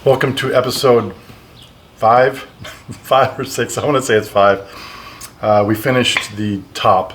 Welcome to episode 5, 5 or 6, I want to say it's 5. We finished the top.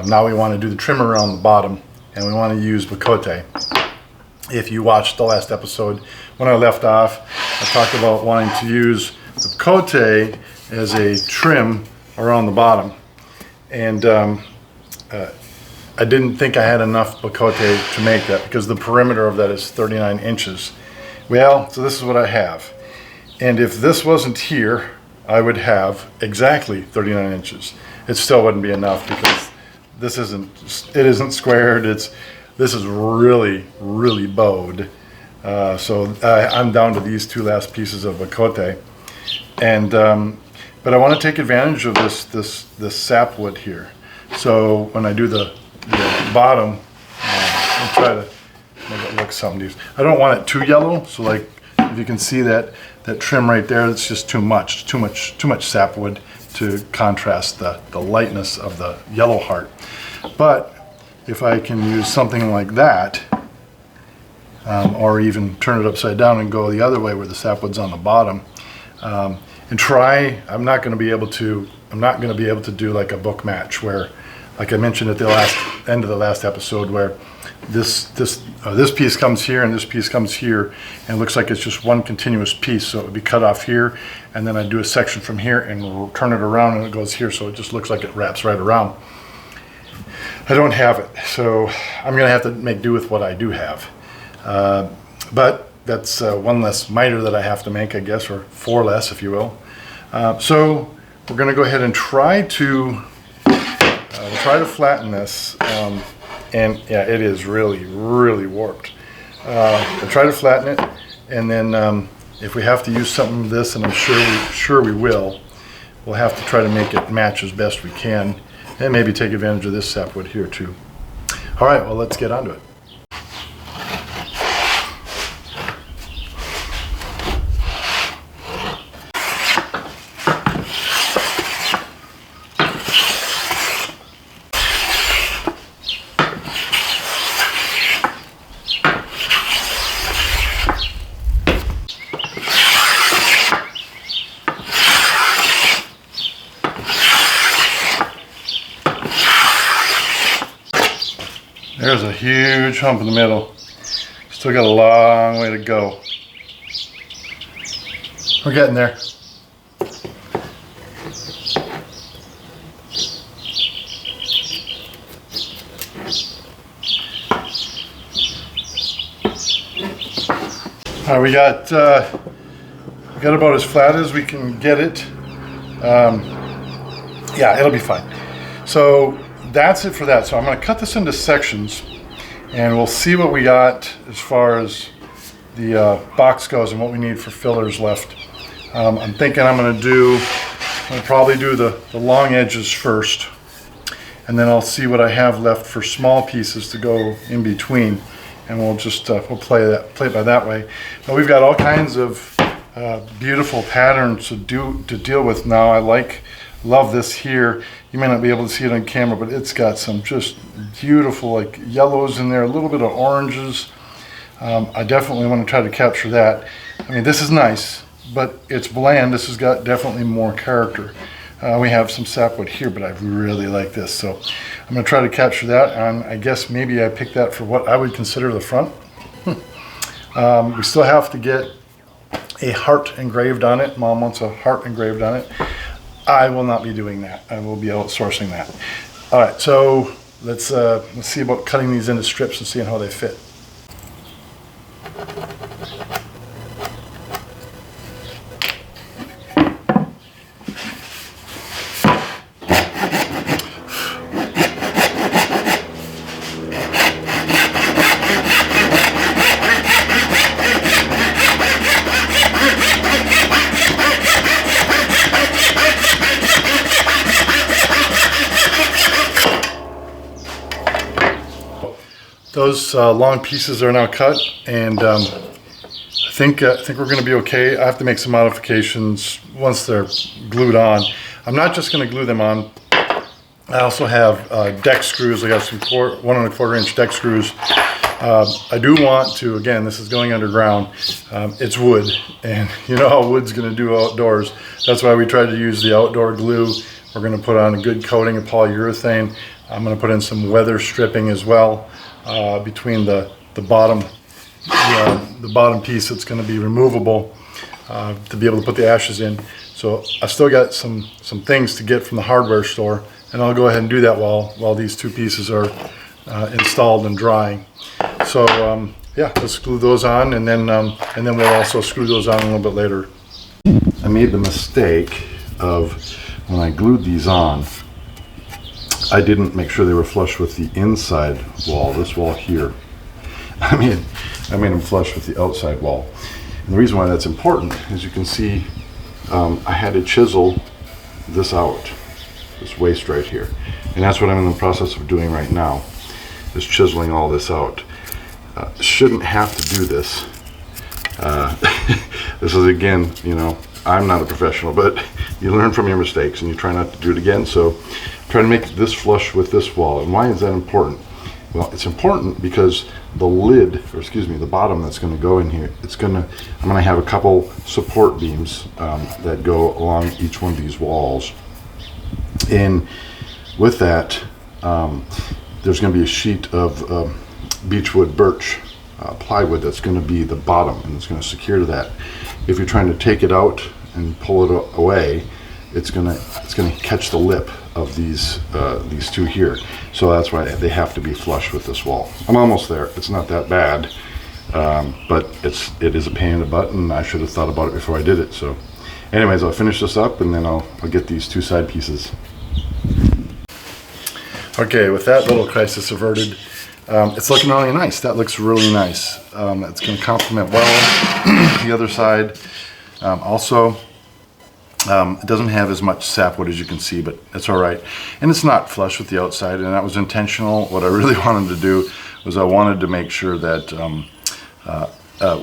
Now we want to do the trim around the bottom, and we want to use Bocote. If you watched the last episode, when I left off, I talked about wanting to use Bocote as a trim around the bottom. And I didn't think I had enough Bocote to make that because the perimeter of that is 39 inches. Well, so this is what I have. And if this wasn't here, I would have exactly 39 inches. It still wouldn't be enough because this isn't squared. This is really bowed. So I'm down to these two last pieces of Bocote. And but I want to take advantage of this sapwood here. So when I do the bottom, I'll try to make it look something. I don't want it too yellow, so like if you can see that trim right there, it's just too much sapwood to contrast the lightness of the yellow heart. But if I can use something like that, or even turn it upside down and go the other way where the sapwood's on the bottom, and try, I'm not going to be able to do like a book match where, like I mentioned at the end of the last episode, where this piece comes here and this piece comes here, and it looks like it's just one continuous piece. So it would be cut off here, and then I do a section from here and we'll turn it around and it goes here, so it just looks like it wraps right around. I don't have it, so I'm going to have to make do with what I do have. But that's one less miter that I have to make, I guess, or 4 less, if you will. So we're going to go ahead and try to flatten this. And yeah, it is really warped. I'll try to flatten it, and then if we have to use something of this, and I'm sure we will, we'll have to try to make it match as best we can, and maybe take advantage of this sapwood here too. All right, well, let's get onto it. There's a huge hump in the middle. Still got a long way to go. We're getting there. All right, we got about as flat as we can get it. Yeah, it'll be fine. So that's it for that. So I'm going to cut this into sections, and we'll see what we got as far as the box goes and what we need for fillers left. I'm thinking I'm going to probably do the long edges first, and then I'll see what I have left for small pieces to go in between, and we'll just we'll play it by that way. But we've got all kinds of beautiful patterns to deal with now. Love this here. You may not be able to see it on camera, but it's got some just beautiful like yellows in there, a little bit of oranges. I definitely want to try to capture that. I mean, this is nice, but it's bland. This has got definitely more character. We have some sapwood here, but I really like this. So I'm going to try to capture that, and I guess maybe I picked that for what I would consider the front. We still have to get a heart engraved on it. Mom wants a heart engraved on it. I will not be doing that. I will be outsourcing that. All right, so let's see about cutting these into strips and seeing how they fit. Those long pieces are now cut, and I think we're going to be okay. I have to make some modifications once they're glued on. I'm not just going to glue them on. I also have deck screws. I got some 1 1/4 inch deck screws I do want to, again, this is going underground. It's wood, and you know how wood's going to do outdoors. That's why we tried to use the outdoor glue. We're going to put on a good coating of polyurethane. I'm going to put in some weather stripping as well between the bottom piece that's going to be removable to be able to put the ashes in. So I still got some things to get from the hardware store, and I'll go ahead and do that while these two pieces are installed and drying. So yeah, let's glue those on, and then we'll also screw those on a little bit later. I made the mistake of, when I glued these on, I didn't make sure they were flush with the inside wall, this wall here. I made them flush with the outside wall. And the reason why that's important is you can see I had to chisel this out, this waste right here. And that's what I'm in the process of doing right now, is chiseling all this out. Shouldn't have to do this. This is, again, you know, I'm not a professional, but you learn from your mistakes and you try not to do it again. So try to make this flush with this wall. And why is that important? Well, it's important because the lid, or excuse me, the bottom that's going to go in here, I'm going to have a couple support beams that go along each one of these walls. And with that, there's going to be a sheet of beechwood birch plywood that's going to be the bottom, and it's going to secure to that. If you're trying to take it out and pull it away, it's going to catch the lip of these two here. So that's why they have to be flush with this wall. I'm almost there. It's not that bad, but it is a pain in the butt, and I should have thought about it before I did it. So anyways, I'll finish this up, and then I'll get these two side pieces. Okay, with that little crisis averted, it's looking really nice. That looks really nice. It's going to complement well the other side. Also, it doesn't have as much sapwood as you can see, but it's all right. And it's not flush with the outside, and that was intentional. What I really wanted to do was I wanted to make sure that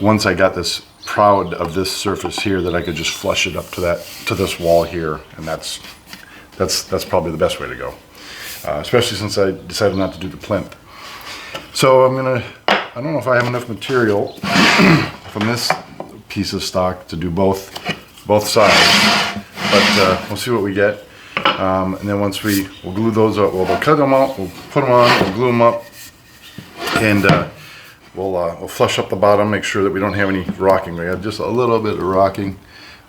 once I got this proud of this surface here, that I could just flush it up to this wall here, and that's probably the best way to go. Especially since I decided not to do the plinth. So I don't know if I have enough material from this piece of stock to do both sides, but we'll see what we get. And then once we'll glue those up, we'll cut them out, we'll put them on, we'll glue them up, and we'll flush up the bottom, make sure that we don't have any rocking. We have just a little bit of rocking,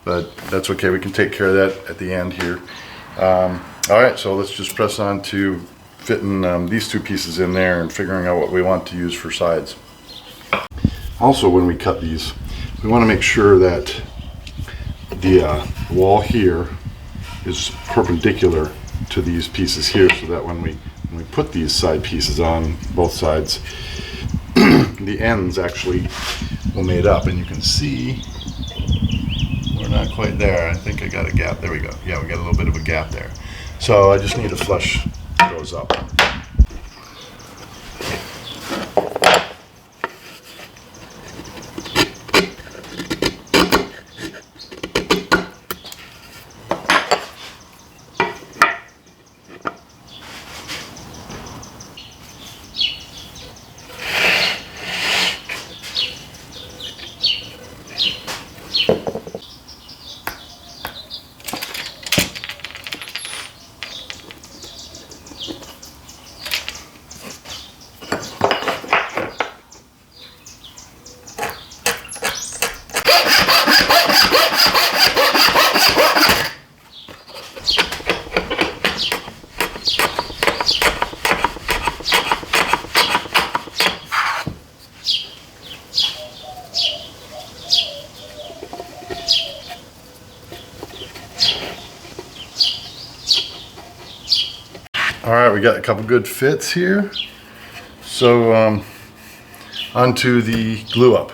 but that's okay. We can take care of that at the end here. All right, so let's just press on to fitting these two pieces in there and figuring out what we want to use for sides. Also, when we cut these, we want to make sure that the wall here is perpendicular to these pieces here, so that when we put these side pieces on both sides, the ends actually will mate up. And you can see we're not quite there. I think I got a gap. There we go. Yeah, we got a little bit of a gap there. So I just need to flush those up. All right, we got a couple good fits here. So onto the glue up.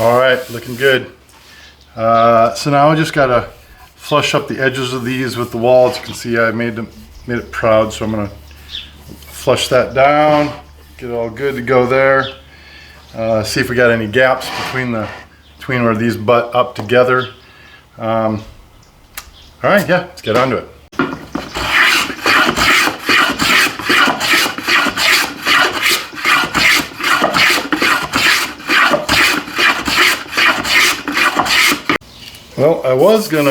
All right, looking good. So now I just gotta flush up the edges of these with the wall. As you can see, I made it proud, so I'm gonna flush that down, get it all good to go there. See if we got any gaps between where these butt up together. All right, yeah, let's get on to it. Well, I was going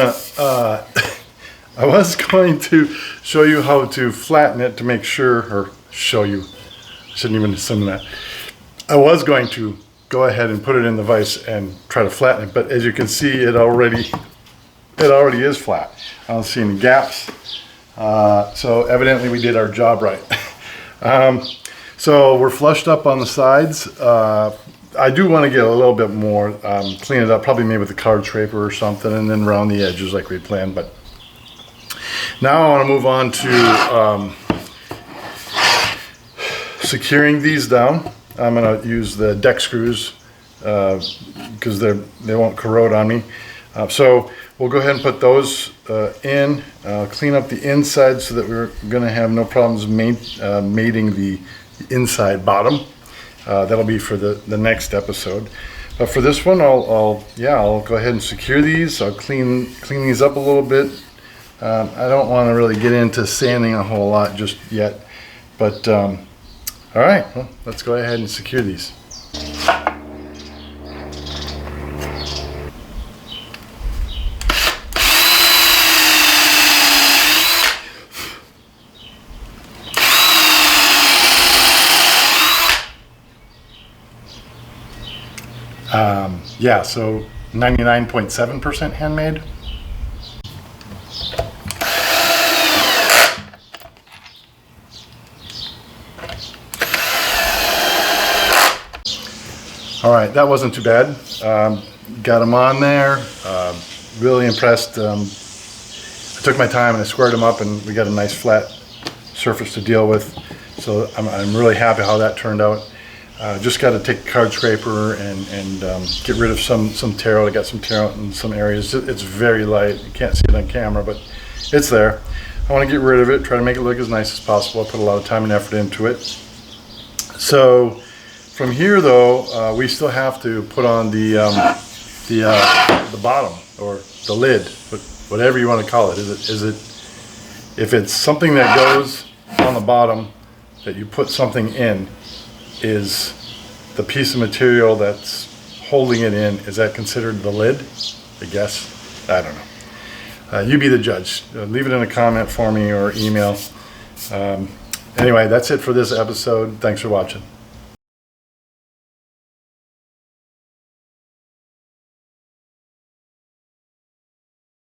to show you how to flatten it to make sure, or show you, I shouldn't even assume that. I was going to go ahead and put it in the vise and try to flatten it, but as you can see, it already is flat. I don't see any gaps. So evidently we did our job right. So we're flushed up on the sides. I do want to get a little bit more, clean it up, probably maybe with a card scraper or something, and then round the edges like we planned. But now I want to move on to securing these down. I'm going to use the deck screws because they won't corrode on me. So we'll go ahead and put those in, clean up the inside so that we're going to have no problems mating the inside bottom. That'll be for the next episode. But for this one, I'll go ahead and secure these. I'll clean these up a little bit. I don't want to really get into sanding a whole lot just yet. But all right, well, let's go ahead and secure these. Yeah, so 99.7% handmade. All right, that wasn't too bad. Got them on there. Really impressed. I took my time and I squared them up, and we got a nice flat surface to deal with. So I'm really happy how that turned out. Just got to take a card scraper and get rid of some tear out. I got some tear out in some areas. It's very light. You can't see it on camera, but it's there. I want to get rid of it, try to make it look as nice as possible. I put a lot of time and effort into it. So from here, though, we still have to put on the bottom, or the lid, whatever you want to call it. If it's something that goes on the bottom that you put something in, is the piece of material that's holding it in, is that considered the lid? I guess. I don't know. You be the judge. Leave it in a comment for me or email. Anyway, that's it for this episode. Thanks for watching.